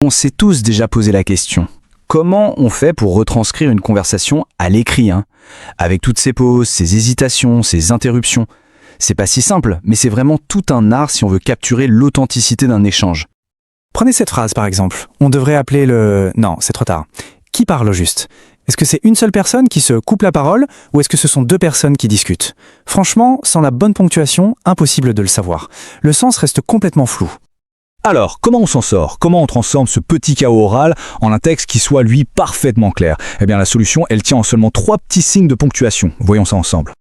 On s'est tous déjà posé la question. Comment on fait pour retranscrire une conversation à l'écrit, avec toutes ces pauses, ces hésitations, ces interruptions? C'est pas si simple, mais c'est vraiment tout un art si on veut capturer l'authenticité d'un échange. Prenez cette phrase par exemple. On devrait appeler le... Non, c'est trop tard. Qui parle au juste? Est-ce que c'est une seule personne qui se coupe la parole ou est-ce que ce sont deux personnes qui discutent? Franchement, sans la bonne ponctuation, impossible de le savoir. Le sens reste complètement flou. Alors, comment on s'en sort? Comment on transforme ce petit chaos oral en un texte qui soit, lui, parfaitement clair? Eh bien, la solution, elle tient en seulement 3 petits signes de ponctuation. Voyons ça ensemble.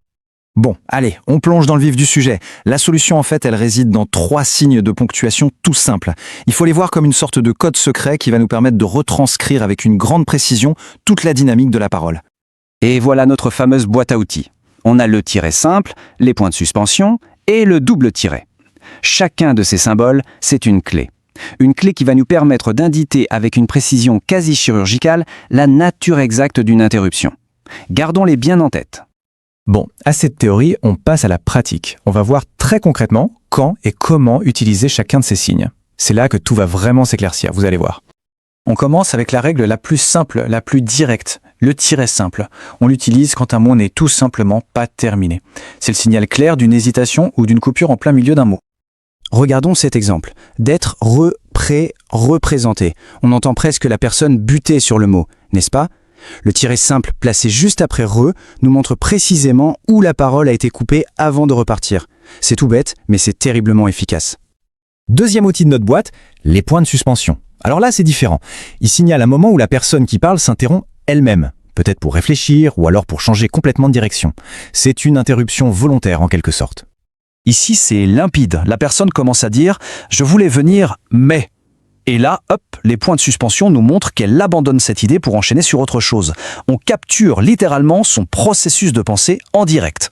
Bon, allez, on plonge dans le vif du sujet. La solution, en fait, elle réside dans 3 signes de ponctuation tout simples. Il faut les voir comme une sorte de code secret qui va nous permettre de retranscrire avec une grande précision toute la dynamique de la parole. Et voilà notre fameuse boîte à outils. On a le tiret simple, les points de suspension et le double tiret. Chacun de ces symboles, c'est une clé. Une clé qui va nous permettre d'indiquer avec une précision quasi chirurgicale la nature exacte d'une interruption. Gardons-les bien en tête. Bon, à cette théorie, on passe à la pratique. On va voir très concrètement quand et comment utiliser chacun de ces signes. C'est là que tout va vraiment s'éclaircir, vous allez voir. On commence avec la règle la plus simple, la plus directe, le tiret simple. On l'utilise quand un mot n'est tout simplement pas terminé. C'est le signal clair d'une hésitation ou d'une coupure en plein milieu d'un mot. Regardons cet exemple, d'être représenté. On entend presque la personne buter sur le mot, n'est-ce pas? Le tiret simple placé juste après nous montre précisément où la parole a été coupée avant de repartir. C'est tout bête, mais c'est terriblement efficace. Deuxième outil de notre boîte, les points de suspension. Alors là, c'est différent. Il signale un moment où la personne qui parle s'interrompt elle-même, peut-être pour réfléchir ou alors pour changer complètement de direction. C'est une interruption volontaire en quelque sorte. Ici, c'est limpide. La personne commence à dire « je voulais venir, mais… ». Et là, hop, les points de suspension nous montrent qu'elle abandonne cette idée pour enchaîner sur autre chose. On capture littéralement son processus de pensée en direct.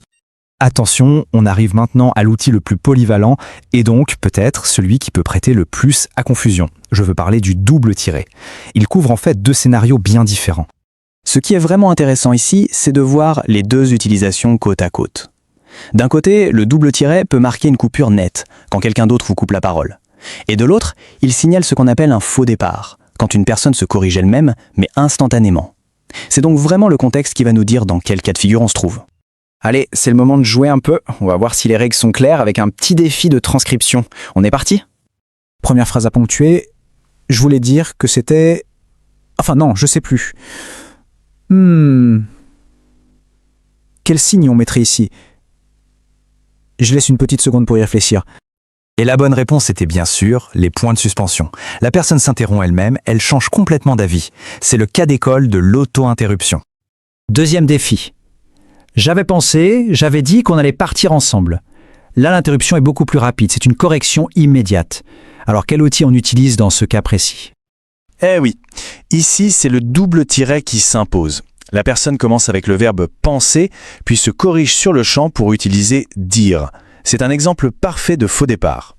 Attention, on arrive maintenant à l'outil le plus polyvalent et donc peut-être celui qui peut prêter le plus à confusion. Je veux parler du double tiret. Il couvre en fait 2 scénarios bien différents. Ce qui est vraiment intéressant ici, c'est de voir les 2 utilisations côte à côte. D'un côté, le double tiret peut marquer une coupure nette, quand quelqu'un d'autre vous coupe la parole. Et de l'autre, il signale ce qu'on appelle un faux départ, quand une personne se corrige elle-même, mais instantanément. C'est donc vraiment le contexte qui va nous dire dans quel cas de figure on se trouve. Allez, c'est le moment de jouer un peu. On va voir si les règles sont claires avec un petit défi de transcription. On est parti? Première phrase à ponctuer. Je voulais dire que c'était... Enfin non, je sais plus. Quel signe on mettrait ici? Je laisse une petite seconde pour y réfléchir. Et la bonne réponse était bien sûr les points de suspension. La personne s'interrompt elle-même, elle change complètement d'avis. C'est le cas d'école de l'auto-interruption. Deuxième défi. J'avais dit qu'on allait partir ensemble. Là, l'interruption est beaucoup plus rapide, c'est une correction immédiate. Alors, quel outil on utilise dans ce cas précis? Eh oui, ici c'est le double tiret qui s'impose. La personne commence avec le verbe penser, puis se corrige sur le champ pour utiliser dire. C'est un exemple parfait de faux départ.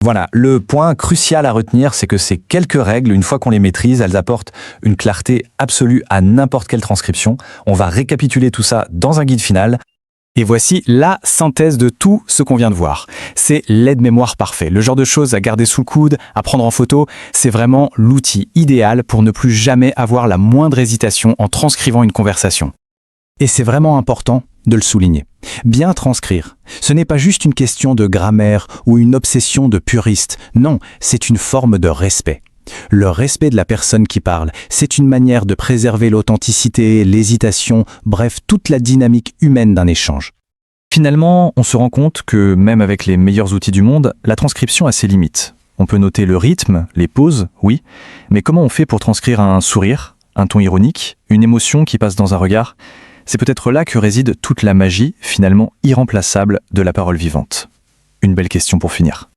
Voilà, le point crucial à retenir, c'est que ces quelques règles, une fois qu'on les maîtrise, elles apportent une clarté absolue à n'importe quelle transcription. On va récapituler tout ça dans un guide final. Et voici la synthèse de tout ce qu'on vient de voir. C'est l'aide-mémoire parfait, le genre de choses à garder sous le coude, à prendre en photo. C'est vraiment l'outil idéal pour ne plus jamais avoir la moindre hésitation en transcrivant une conversation. Et c'est vraiment important de le souligner. Bien transcrire, ce n'est pas juste une question de grammaire ou une obsession de puriste. Non, c'est une forme de respect. Le respect de la personne qui parle, c'est une manière de préserver l'authenticité, l'hésitation, bref, toute la dynamique humaine d'un échange. Finalement, on se rend compte que même avec les meilleurs outils du monde, la transcription a ses limites. On peut noter le rythme, les pauses, oui, mais comment on fait pour transcrire un sourire, un ton ironique, une émotion qui passe dans un regard? C'est peut-être là que réside toute la magie, finalement irremplaçable, de la parole vivante. Une belle question pour finir.